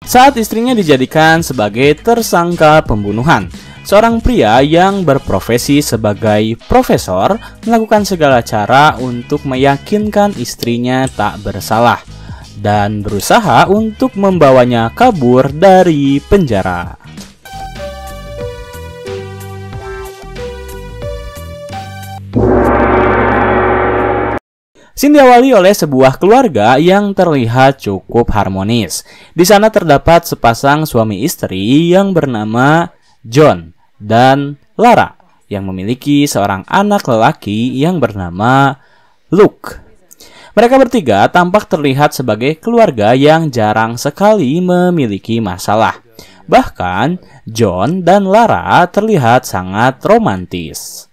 Saat istrinya dijadikan sebagai tersangka pembunuhan, seorang pria yang berprofesi sebagai profesor melakukan segala cara untuk meyakinkan istrinya tak bersalah dan berusaha untuk membawanya kabur dari penjara. Scene diawali oleh sebuah keluarga yang terlihat cukup harmonis. Di sana terdapat sepasang suami istri yang bernama John dan Lara yang memiliki seorang anak lelaki yang bernama Luke. Mereka bertiga tampak terlihat sebagai keluarga yang jarang sekali memiliki masalah. Bahkan John dan Lara terlihat sangat romantis.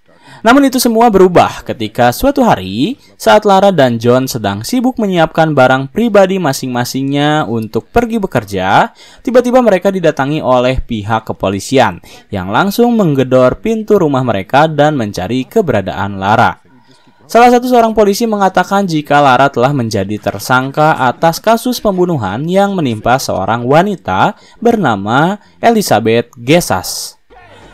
Namun itu semua berubah ketika suatu hari saat Lara dan John sedang sibuk menyiapkan barang pribadi masing-masingnya untuk pergi bekerja, tiba-tiba mereka didatangi oleh pihak kepolisian yang langsung menggedor pintu rumah mereka dan mencari keberadaan Lara. Salah satu seorang polisi mengatakan jika Lara telah menjadi tersangka atas kasus pembunuhan yang menimpa seorang wanita bernama Elizabeth Gesas.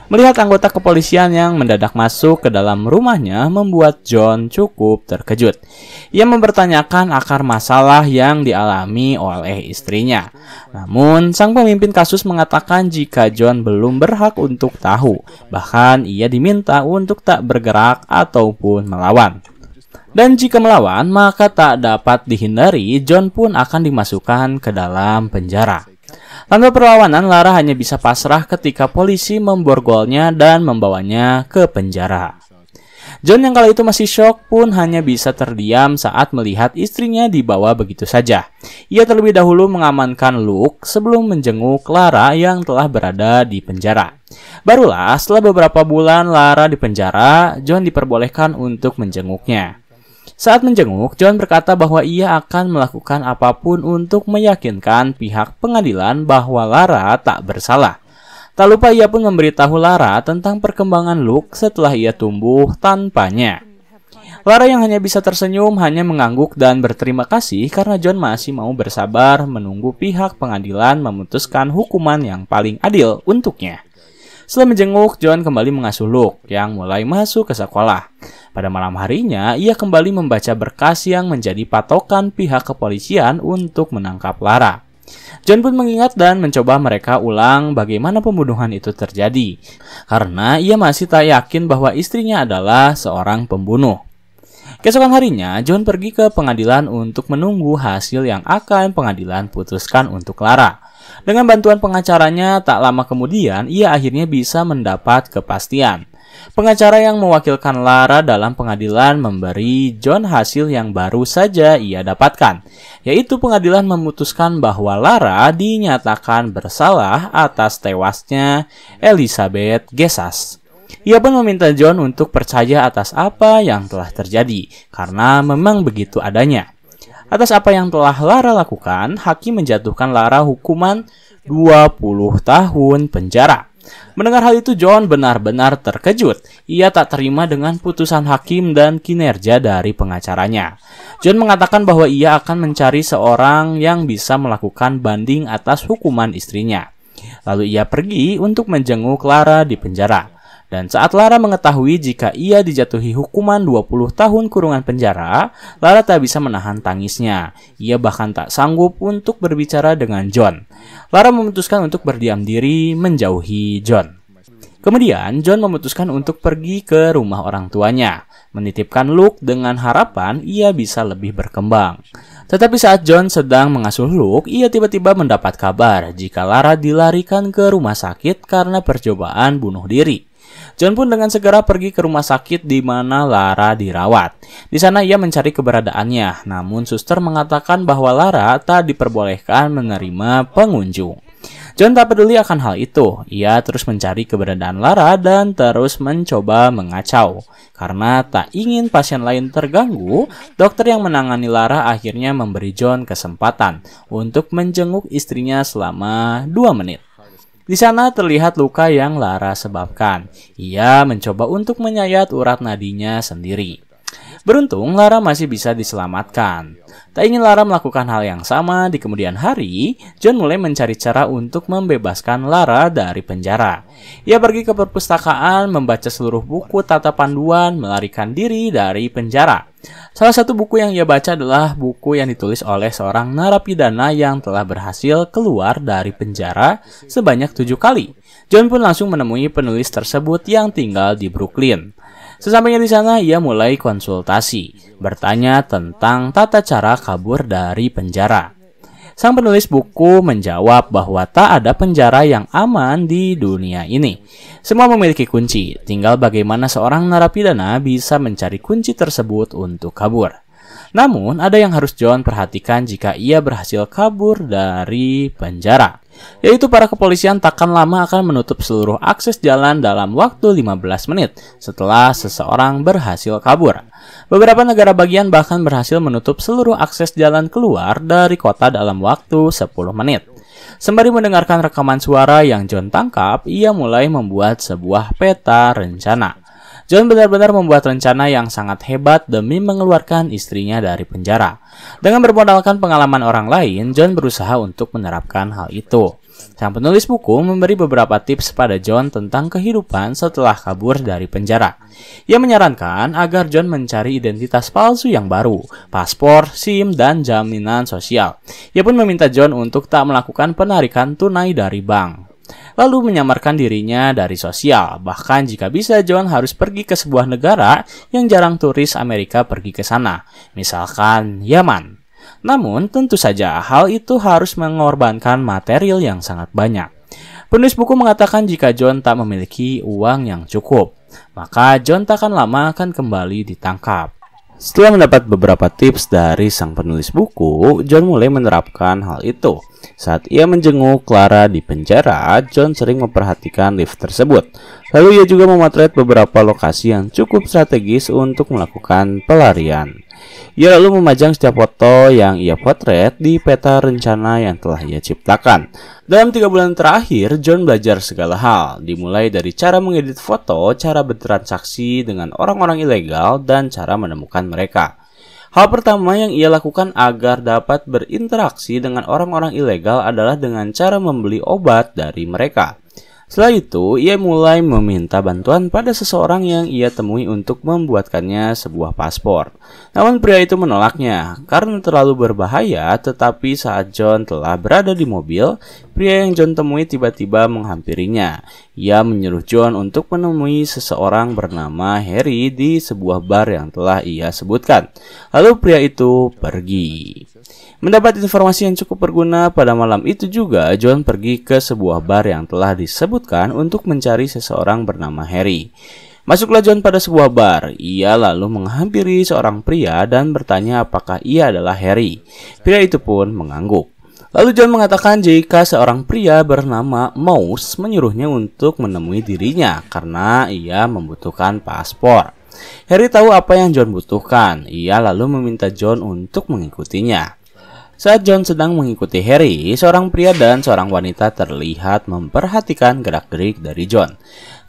Melihat anggota kepolisian yang mendadak masuk ke dalam rumahnya membuat John cukup terkejut. Ia mempertanyakan akar masalah yang dialami oleh istrinya. Namun, sang pemimpin kasus mengatakan jika John belum berhak untuk tahu. Bahkan, ia diminta untuk tak bergerak ataupun melawan. Dan jika melawan, maka tak dapat dihindari, John pun akan dimasukkan ke dalam penjara. Tanpa perlawanan, Lara hanya bisa pasrah ketika polisi memborgolnya dan membawanya ke penjara. John yang kala itu masih syok pun hanya bisa terdiam saat melihat istrinya dibawa begitu saja. Ia terlebih dahulu mengamankan Luke sebelum menjenguk Lara yang telah berada di penjara. Barulah setelah beberapa bulan Lara di penjara, John diperbolehkan untuk menjenguknya. Saat menjenguk, John berkata bahwa ia akan melakukan apapun untuk meyakinkan pihak pengadilan bahwa Lara tak bersalah. Tak lupa ia pun memberitahu Lara tentang perkembangan Luke setelah ia tumbuh tanpanya. Lara yang hanya bisa tersenyum hanya mengangguk dan berterima kasih karena John masih mau bersabar menunggu pihak pengadilan memutuskan hukuman yang paling adil untuknya. Setelah menjenguk, John kembali mengasuh Luke yang mulai masuk ke sekolah. Pada malam harinya, ia kembali membaca berkas yang menjadi patokan pihak kepolisian untuk menangkap Lara. John pun mengingat dan mencoba mereka ulang bagaimana pembunuhan itu terjadi, karena ia masih tak yakin bahwa istrinya adalah seorang pembunuh. Keesokan harinya, John pergi ke pengadilan untuk menunggu hasil yang akan pengadilan putuskan untuk Lara. Dengan bantuan pengacaranya, tak lama kemudian ia akhirnya bisa mendapat kepastian. Pengacara yang mewakilkan Lara dalam pengadilan memberi John hasil yang baru saja ia dapatkan, yaitu pengadilan memutuskan bahwa Lara dinyatakan bersalah atas tewasnya Elizabeth Gesas. Ia pun meminta John untuk percaya atas apa yang telah terjadi, karena memang begitu adanya. Atas apa yang telah Lara lakukan, hakim menjatuhkan Lara hukuman 20 tahun penjara. Mendengar hal itu, John benar-benar terkejut. Ia tak terima dengan putusan hakim dan kinerja dari pengacaranya. John mengatakan bahwa ia akan mencari seorang yang bisa melakukan banding atas hukuman istrinya. Lalu ia pergi untuk menjenguk Lara di penjara. Dan saat Lara mengetahui jika ia dijatuhi hukuman 20 tahun kurungan penjara, Lara tak bisa menahan tangisnya. Ia bahkan tak sanggup untuk berbicara dengan John. Lara memutuskan untuk berdiam diri menjauhi John. Kemudian John memutuskan untuk pergi ke rumah orang tuanya, menitipkan Luke dengan harapan ia bisa lebih berkembang. Tetapi saat John sedang mengasuh Luke, ia tiba-tiba mendapat kabar jika Lara dilarikan ke rumah sakit karena percobaan bunuh diri. John pun dengan segera pergi ke rumah sakit di mana Lara dirawat. Di sana ia mencari keberadaannya, namun suster mengatakan bahwa Lara tak diperbolehkan menerima pengunjung. John tak peduli akan hal itu. Ia terus mencari keberadaan Lara dan terus mencoba mengacau. Karena tak ingin pasien lain terganggu, dokter yang menangani Lara akhirnya memberi John kesempatan untuk menjenguk istrinya selama 2 menit. Di sana terlihat luka yang Lara sebabkan. Ia mencoba untuk menyayat urat nadinya sendiri. Beruntung, Lara masih bisa diselamatkan. Tak ingin Lara melakukan hal yang sama di kemudian hari, John mulai mencari cara untuk membebaskan Lara dari penjara. Ia pergi ke perpustakaan, membaca seluruh buku tata panduan, melarikan diri dari penjara. Salah satu buku yang ia baca adalah buku yang ditulis oleh seorang narapidana yang telah berhasil keluar dari penjara sebanyak 7 kali. John pun langsung menemui penulis tersebut yang tinggal di Brooklyn. Sesampainya di sana, ia mulai konsultasi, bertanya tentang tata cara kabur dari penjara. Sang penulis buku menjawab bahwa tak ada penjara yang aman di dunia ini. Semua memiliki kunci, tinggal bagaimana seorang narapidana bisa mencari kunci tersebut untuk kabur. Namun, ada yang harus John perhatikan jika ia berhasil kabur dari penjara, yaitu para kepolisian takkan lama akan menutup seluruh akses jalan dalam waktu 15 menit setelah seseorang berhasil kabur. Beberapa negara bagian bahkan berhasil menutup seluruh akses jalan keluar dari kota dalam waktu 10 menit. Sembari mendengarkan rekaman suara yang John tangkap, ia mulai membuat sebuah peta rencana. John benar-benar membuat rencana yang sangat hebat demi mengeluarkan istrinya dari penjara. Dengan bermodalkan pengalaman orang lain, John berusaha untuk menerapkan hal itu. Sang penulis buku memberi beberapa tips pada John tentang kehidupan setelah kabur dari penjara. Ia menyarankan agar John mencari identitas palsu yang baru, paspor, SIM, dan jaminan sosial. Ia pun meminta John untuk tak melakukan penarikan tunai dari bank, lalu menyamarkan dirinya dari sosial. Bahkan jika bisa, John harus pergi ke sebuah negara yang jarang turis Amerika pergi ke sana, misalkan Yaman. Namun, tentu saja hal itu harus mengorbankan material yang sangat banyak. Penulis buku mengatakan jika John tak memiliki uang yang cukup, maka John tak akan lama akan kembali ditangkap. Setelah mendapat beberapa tips dari sang penulis buku, John mulai menerapkan hal itu. Saat ia menjenguk Clara di penjara, John sering memperhatikan lift tersebut. Lalu ia juga memotret beberapa lokasi yang cukup strategis untuk melakukan pelarian. Ia lalu memajang setiap foto yang ia potret di peta rencana yang telah ia ciptakan. Dalam 3 bulan terakhir, John belajar segala hal, dimulai dari cara mengedit foto, cara bertransaksi dengan orang-orang ilegal, dan cara menemukan mereka. Hal pertama yang ia lakukan agar dapat berinteraksi dengan orang-orang ilegal adalah dengan cara membeli obat dari mereka. Setelah itu, ia mulai meminta bantuan pada seseorang yang ia temui untuk membuatkannya sebuah paspor. Namun pria itu menolaknya karena terlalu berbahaya. Tetapi saat John telah berada di mobil, pria yang John temui tiba-tiba menghampirinya. Ia menyuruh John untuk menemui seseorang bernama Harry di sebuah bar yang telah ia sebutkan. Lalu pria itu pergi. Mendapat informasi yang cukup berguna, pada malam itu juga John pergi ke sebuah bar yang telah disebutkan untuk mencari seseorang bernama Harry. Masuklah John pada sebuah bar. Ia lalu menghampiri seorang pria dan bertanya apakah ia adalah Harry. Pria itu pun mengangguk. Lalu John mengatakan jika seorang pria bernama Mouse menyuruhnya untuk menemui dirinya karena ia membutuhkan paspor. Harry tahu apa yang John butuhkan. Ia lalu meminta John untuk mengikutinya. Saat John sedang mengikuti Harry, seorang pria dan seorang wanita terlihat memperhatikan gerak-gerik dari John.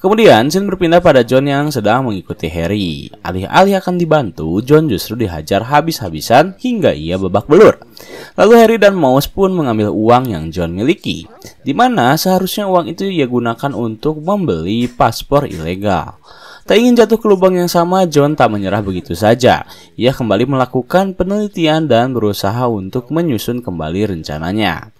Kemudian, scene berpindah pada John yang sedang mengikuti Harry. Alih-alih akan dibantu, John justru dihajar habis-habisan hingga ia babak belur. Lalu Harry dan Mouse pun mengambil uang yang John miliki, di mana seharusnya uang itu ia gunakan untuk membeli paspor ilegal. Tak ingin jatuh ke lubang yang sama, John tak menyerah begitu saja. Ia kembali melakukan penelitian dan berusaha untuk menyusun kembali rencananya.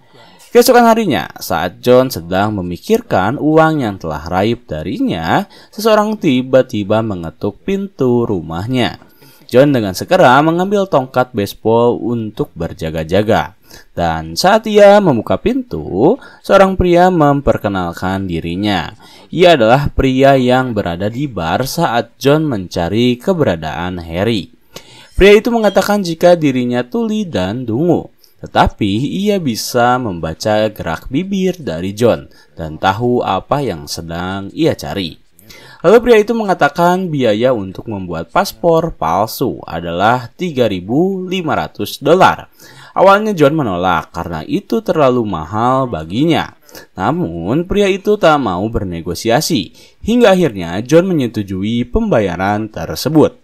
Keesokan harinya, saat John sedang memikirkan uang yang telah raib darinya, seseorang tiba-tiba mengetuk pintu rumahnya. John dengan segera mengambil tongkat baseball untuk berjaga-jaga. Dan saat ia membuka pintu, seorang pria memperkenalkan dirinya. Ia adalah pria yang berada di bar saat John mencari keberadaan Harry. Pria itu mengatakan jika dirinya tuli dan dungu, tetapi ia bisa membaca gerak bibir dari John dan tahu apa yang sedang ia cari. Lalu pria itu mengatakan biaya untuk membuat paspor palsu adalah $3.500. Awalnya John menolak karena itu terlalu mahal baginya. Namun pria itu tak mau bernegosiasi. Hingga akhirnya John menyetujui pembayaran tersebut.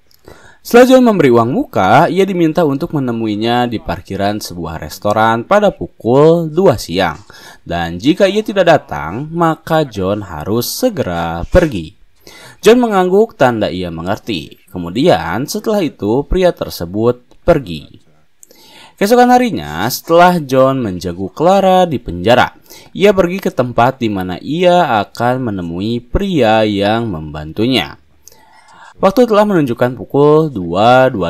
Setelah John memberi uang muka, ia diminta untuk menemuinya di parkiran sebuah restoran pada pukul 2 siang. Dan jika ia tidak datang, maka John harus segera pergi. John mengangguk tanda ia mengerti. Kemudian setelah itu pria tersebut pergi. Keesokan harinya, setelah John menjagu Clara di penjara, ia pergi ke tempat di mana ia akan menemui pria yang membantunya. Waktu telah menunjukkan pukul 2.25,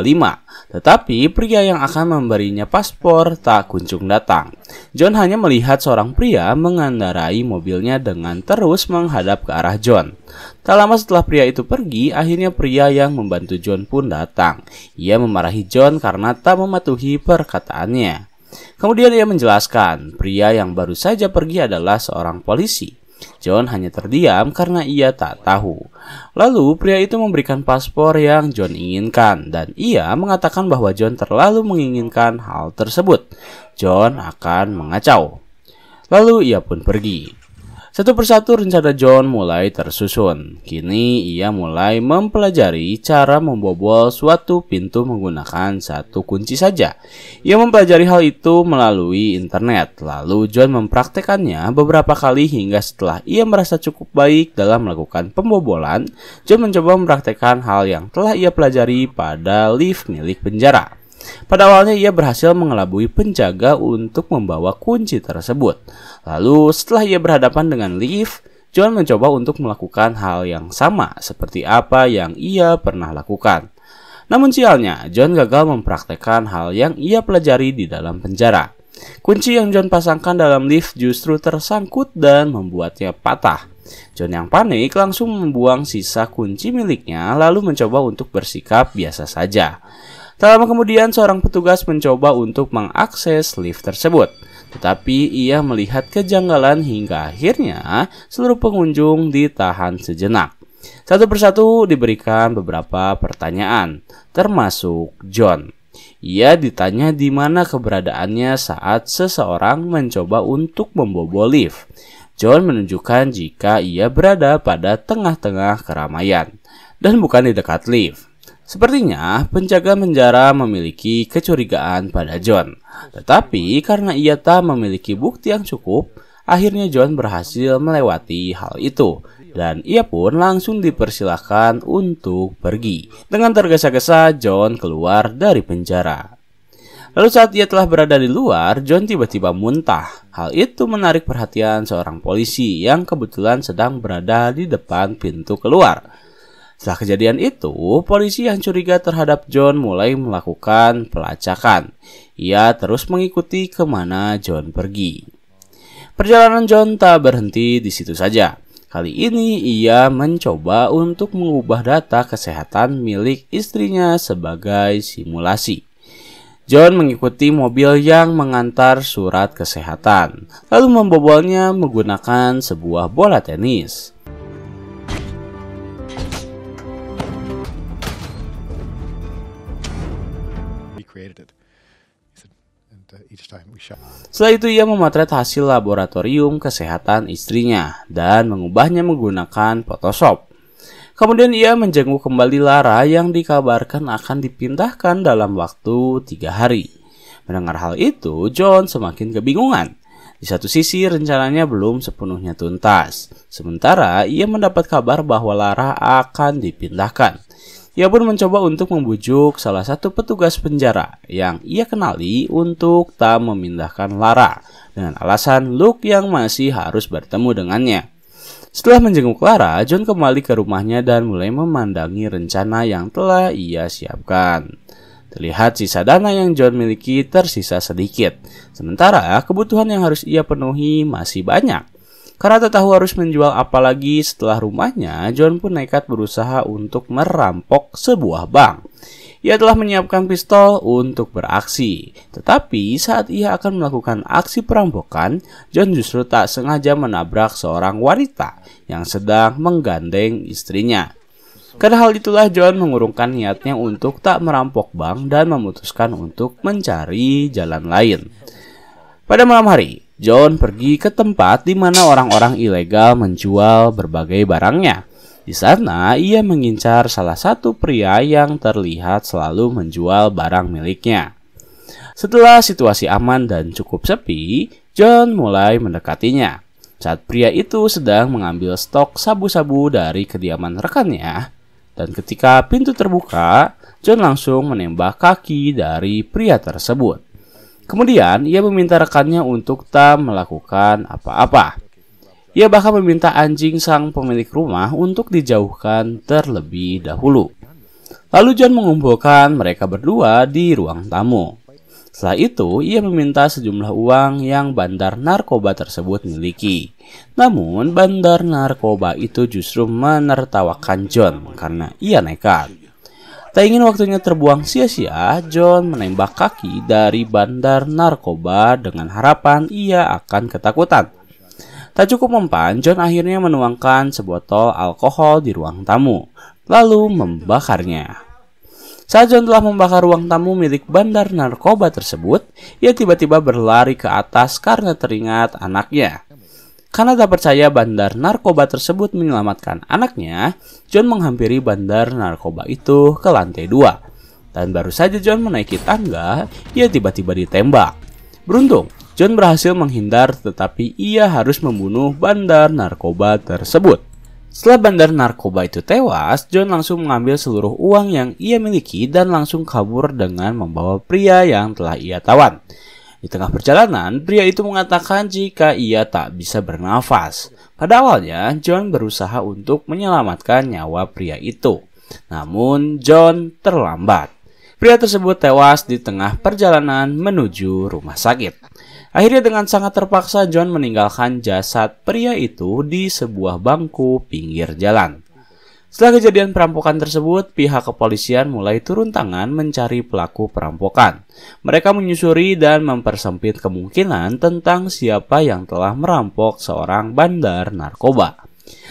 tetapi pria yang akan memberinya paspor tak kunjung datang. John hanya melihat seorang pria mengendarai mobilnya dengan terus menghadap ke arah John. Tak lama setelah pria itu pergi, akhirnya pria yang membantu John pun datang. Ia memarahi John karena tak mematuhi perkataannya. Kemudian ia menjelaskan, pria yang baru saja pergi adalah seorang polisi. John hanya terdiam karena ia tak tahu. Lalu pria itu memberikan paspor yang John inginkan dan ia mengatakan bahwa John terlalu menginginkan hal tersebut. John akan mengacau. Lalu ia pun pergi. Satu persatu rencana John mulai tersusun. Kini ia mulai mempelajari cara membobol suatu pintu menggunakan satu kunci saja. Ia mempelajari hal itu melalui internet. Lalu John mempraktekannya beberapa kali hingga setelah ia merasa cukup baik dalam melakukan pembobolan, John mencoba mempraktekkan hal yang telah ia pelajari pada lift milik penjara. Pada awalnya ia berhasil mengelabui penjaga untuk membawa kunci tersebut. Lalu setelah ia berhadapan dengan lift, John mencoba untuk melakukan hal yang sama seperti apa yang ia pernah lakukan. Namun sialnya, John gagal mempraktekkan hal yang ia pelajari di dalam penjara. Kunci yang John pasangkan dalam lift justru tersangkut dan membuatnya patah. John yang panik langsung membuang sisa kunci miliknya lalu mencoba untuk bersikap biasa saja. Tak lama kemudian seorang petugas mencoba untuk mengakses lift tersebut. Tetapi ia melihat kejanggalan hingga akhirnya seluruh pengunjung ditahan sejenak. Satu persatu diberikan beberapa pertanyaan, termasuk John. Ia ditanya di mana keberadaannya saat seseorang mencoba untuk membobol lift. John menunjukkan jika ia berada pada tengah-tengah keramaian dan bukan di dekat lift. Sepertinya penjaga penjara memiliki kecurigaan pada John. Tetapi karena ia tak memiliki bukti yang cukup, akhirnya John berhasil melewati hal itu. Dan ia pun langsung dipersilahkan untuk pergi. Dengan tergesa-gesa, John keluar dari penjara. Lalu saat ia telah berada di luar, John tiba-tiba muntah. Hal itu menarik perhatian seorang polisi yang kebetulan sedang berada di depan pintu keluar. Setelah kejadian itu, polisi yang curiga terhadap John mulai melakukan pelacakan. Ia terus mengikuti kemana John pergi. Perjalanan John tak berhenti di situ saja. Kali ini ia mencoba untuk mengubah data kesehatan milik istrinya sebagai simulasi. John mengikuti mobil yang mengantar surat kesehatan, lalu membobolnya menggunakan sebuah bola tenis. Setelah itu ia memotret hasil laboratorium kesehatan istrinya dan mengubahnya menggunakan Photoshop. Kemudian ia menjenguk kembali Lara yang dikabarkan akan dipindahkan dalam waktu 3 hari. Mendengar hal itu, John semakin kebingungan. Di satu sisi rencananya belum sepenuhnya tuntas. Sementara ia mendapat kabar bahwa Lara akan dipindahkan. Ia pun mencoba untuk membujuk salah satu petugas penjara yang ia kenali untuk tak memindahkan Lara dengan alasan Luke yang masih harus bertemu dengannya. Setelah menjenguk Lara, John kembali ke rumahnya dan mulai memandangi rencana yang telah ia siapkan. Terlihat sisa dana yang John miliki tersisa sedikit, sementara kebutuhan yang harus ia penuhi masih banyak. Karena tak tahu harus menjual apa lagi setelah rumahnya, John pun nekat berusaha untuk merampok sebuah bank. Ia telah menyiapkan pistol untuk beraksi. Tetapi saat ia akan melakukan aksi perampokan, John justru tak sengaja menabrak seorang wanita yang sedang menggandeng istrinya. Karena hal itulah John mengurungkan niatnya untuk tak merampok bank dan memutuskan untuk mencari jalan lain. Pada malam hari, John pergi ke tempat di mana orang-orang ilegal menjual berbagai barangnya. Di sana, ia mengincar salah satu pria yang terlihat selalu menjual barang miliknya. Setelah situasi aman dan cukup sepi, John mulai mendekatinya. Saat pria itu sedang mengambil stok sabu-sabu dari kediaman rekannya, dan ketika pintu terbuka, John langsung menembak kaki dari pria tersebut. Kemudian, ia meminta rekannya untuk tak melakukan apa-apa. Ia bahkan meminta anjing sang pemilik rumah untuk dijauhkan terlebih dahulu. Lalu John mengumpulkan mereka berdua di ruang tamu. Setelah itu, ia meminta sejumlah uang yang bandar narkoba tersebut miliki. Namun, bandar narkoba itu justru menertawakan John karena ia nekat. Tak ingin waktunya terbuang sia-sia, John menembak kaki dari bandar narkoba dengan harapan ia akan ketakutan. Tak cukup mempan, John akhirnya menuangkan sebotol alkohol di ruang tamu, lalu membakarnya. Saat John telah membakar ruang tamu milik bandar narkoba tersebut, ia tiba-tiba berlari ke atas karena teringat anaknya. Karena tak percaya bandar narkoba tersebut menyelamatkan anaknya, John menghampiri bandar narkoba itu ke lantai 2. Dan baru saja John menaiki tangga, ia tiba-tiba ditembak. Beruntung, John berhasil menghindar tetapi ia harus membunuh bandar narkoba tersebut. Setelah bandar narkoba itu tewas, John langsung mengambil seluruh uang yang ia miliki dan langsung kabur dengan membawa pria yang telah ia tawan. Di tengah perjalanan, pria itu mengatakan jika ia tak bisa bernafas. Pada awalnya, John berusaha untuk menyelamatkan nyawa pria itu. Namun, John terlambat. Pria tersebut tewas di tengah perjalanan menuju rumah sakit. Akhirnya dengan sangat terpaksa John meninggalkan jasad pria itu di sebuah bangku pinggir jalan. Setelah kejadian perampokan tersebut, pihak kepolisian mulai turun tangan mencari pelaku perampokan. Mereka menyusuri dan mempersempit kemungkinan tentang siapa yang telah merampok seorang bandar narkoba.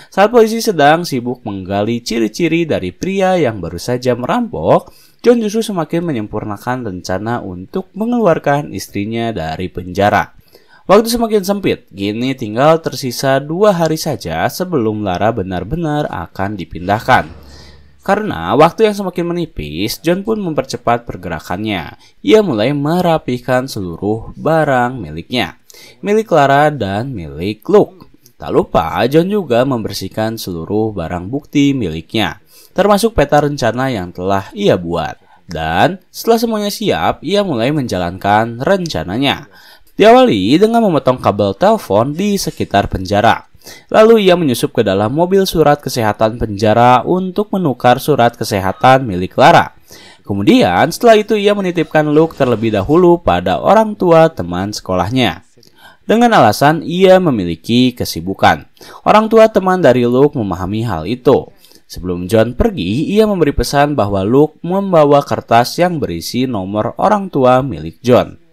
Saat polisi sedang sibuk menggali ciri-ciri dari pria yang baru saja merampok, John justru semakin menyempurnakan rencana untuk mengeluarkan istrinya dari penjara. Waktu semakin sempit, kini tinggal tersisa 2 hari saja sebelum Lara benar-benar akan dipindahkan. Karena waktu yang semakin menipis, John pun mempercepat pergerakannya. Ia mulai merapihkan seluruh barang miliknya, milik Lara dan milik Luke. Tak lupa, John juga membersihkan seluruh barang bukti miliknya, termasuk peta rencana yang telah ia buat. Dan setelah semuanya siap, ia mulai menjalankan rencananya. Diawali dengan memotong kabel telepon di sekitar penjara. Lalu ia menyusup ke dalam mobil surat kesehatan penjara untuk menukar surat kesehatan milik Lara. Kemudian setelah itu ia menitipkan Luke terlebih dahulu pada orang tua teman sekolahnya. Dengan alasan ia memiliki kesibukan. Orang tua teman dari Luke memahami hal itu. Sebelum John pergi, ia memberi pesan bahwa Luke membawa kertas yang berisi nomor orang tua milik John.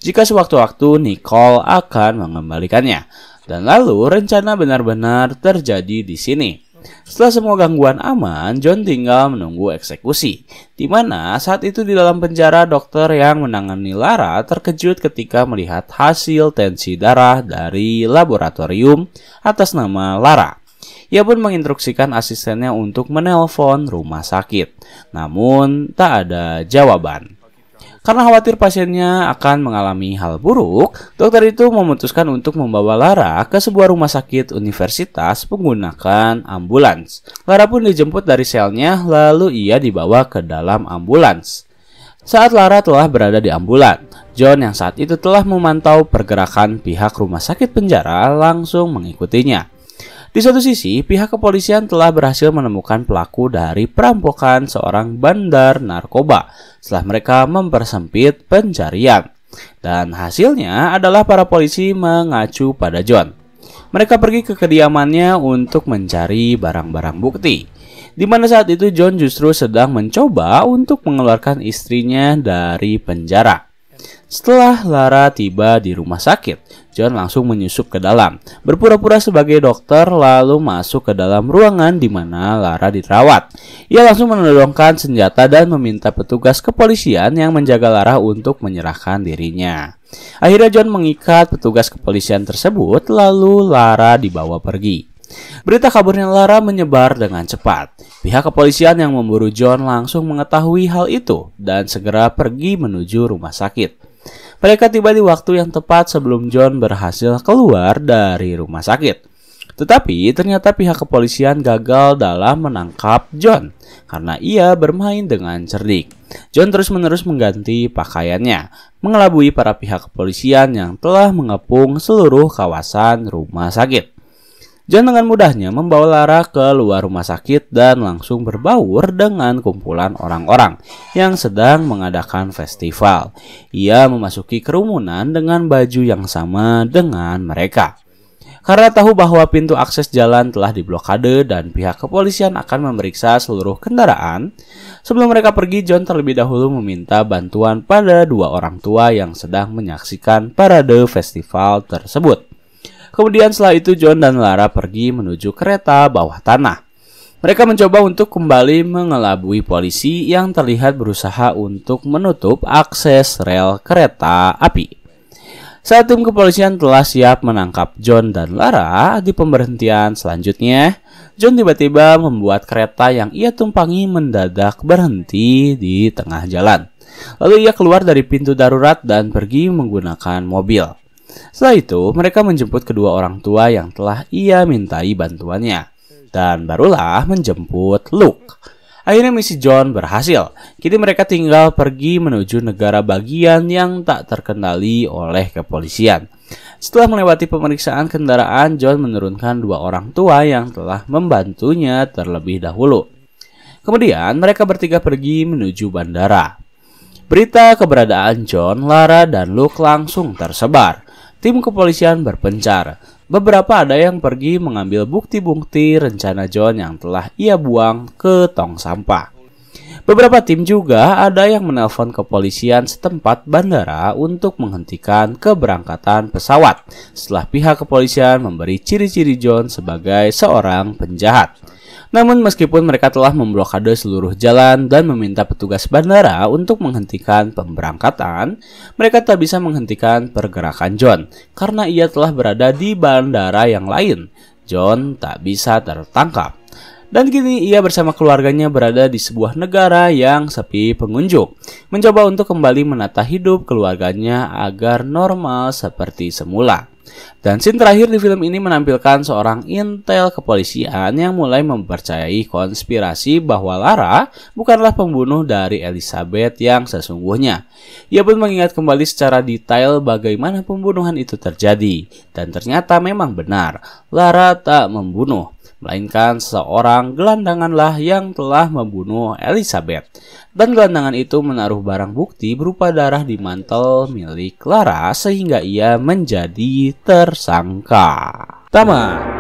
Jika sewaktu-waktu Nicole akan mengembalikannya. Dan lalu rencana benar-benar terjadi di sini. Setelah semua gangguan aman, John tinggal menunggu eksekusi. Di mana saat itu di dalam penjara, dokter yang menangani Lara terkejut ketika melihat hasil tensi darah dari laboratorium atas nama Lara. Ia pun menginstruksikan asistennya untuk menelpon rumah sakit. Namun tak ada jawaban. Karena khawatir pasiennya akan mengalami hal buruk, dokter itu memutuskan untuk membawa Lara ke sebuah rumah sakit universitas menggunakan ambulans. Lara pun dijemput dari selnya, lalu ia dibawa ke dalam ambulans. Saat Lara telah berada di ambulans, John yang saat itu telah memantau pergerakan pihak rumah sakit penjara langsung mengikutinya. Di satu sisi, pihak kepolisian telah berhasil menemukan pelaku dari perampokan seorang bandar narkoba setelah mereka mempersempit pencarian. Dan hasilnya adalah para polisi mengacu pada John. Mereka pergi ke kediamannya untuk mencari barang-barang bukti. Di mana saat itu John justru sedang mencoba untuk mengeluarkan istrinya dari penjara. Setelah Lara tiba di rumah sakit, John langsung menyusup ke dalam, berpura-pura sebagai dokter lalu masuk ke dalam ruangan di mana Lara dirawat. Ia langsung menodongkan senjata dan meminta petugas kepolisian yang menjaga Lara untuk menyerahkan dirinya. Akhirnya John mengikat petugas kepolisian tersebut lalu Lara dibawa pergi. Berita kaburnya Lara menyebar dengan cepat. Pihak kepolisian yang memburu John langsung mengetahui hal itu dan segera pergi menuju rumah sakit. Mereka tiba di waktu yang tepat sebelum John berhasil keluar dari rumah sakit. Tetapi ternyata pihak kepolisian gagal dalam menangkap John karena ia bermain dengan cerdik. John terus-menerus mengganti pakaiannya, mengelabui para pihak kepolisian yang telah mengepung seluruh kawasan rumah sakit. John dengan mudahnya membawa Lara ke luar rumah sakit dan langsung berbaur dengan kumpulan orang-orang yang sedang mengadakan festival. Ia memasuki kerumunan dengan baju yang sama dengan mereka. Karena tahu bahwa pintu akses jalan telah diblokade dan pihak kepolisian akan memeriksa seluruh kendaraan, sebelum mereka pergi, John terlebih dahulu meminta bantuan pada dua orang tua yang sedang menyaksikan parade festival tersebut. Kemudian setelah itu John dan Lara pergi menuju kereta bawah tanah. Mereka mencoba untuk kembali mengelabui polisi yang terlihat berusaha untuk menutup akses rel kereta api. Saat tim kepolisian telah siap menangkap John dan Lara di pemberhentian selanjutnya, John tiba-tiba membuat kereta yang ia tumpangi mendadak berhenti di tengah jalan. Lalu ia keluar dari pintu darurat dan pergi menggunakan mobil. Setelah itu, mereka menjemput kedua orang tua yang telah ia mintai bantuannya. Dan barulah menjemput Luke. Akhirnya misi John berhasil. Kini mereka tinggal pergi menuju negara bagian yang tak terkendali oleh kepolisian. Setelah melewati pemeriksaan kendaraan, John menurunkan dua orang tua yang telah membantunya terlebih dahulu. Kemudian mereka bertiga pergi menuju bandara. Berita keberadaan John, Lara, dan Luke langsung tersebar. Tim kepolisian berpencar. Beberapa ada yang pergi mengambil bukti-bukti rencana John yang telah ia buang ke tong sampah. Beberapa tim juga ada yang menelpon kepolisian setempat bandara untuk menghentikan keberangkatan pesawat setelah pihak kepolisian memberi ciri-ciri John sebagai seorang penjahat. Namun meskipun mereka telah memblokade seluruh jalan dan meminta petugas bandara untuk menghentikan pemberangkatan, mereka tak bisa menghentikan pergerakan John karena ia telah berada di bandara yang lain. John tak bisa tertangkap. Dan kini ia bersama keluarganya berada di sebuah negara yang sepi pengunjung, mencoba untuk kembali menata hidup keluarganya agar normal seperti semula. Dan scene terakhir di film ini menampilkan seorang intel kepolisian yang mulai mempercayai konspirasi bahwa Lara bukanlah pembunuh dari Elizabeth yang sesungguhnya. Ia pun mengingat kembali secara detail bagaimana pembunuhan itu terjadi. Dan ternyata memang benar, Lara tak membunuh, melainkan seorang gelandanganlah yang telah membunuh Elizabeth. Dan gelandangan itu menaruh barang bukti berupa darah di mantel milik Lara sehingga ia menjadi tersangka. Tamat.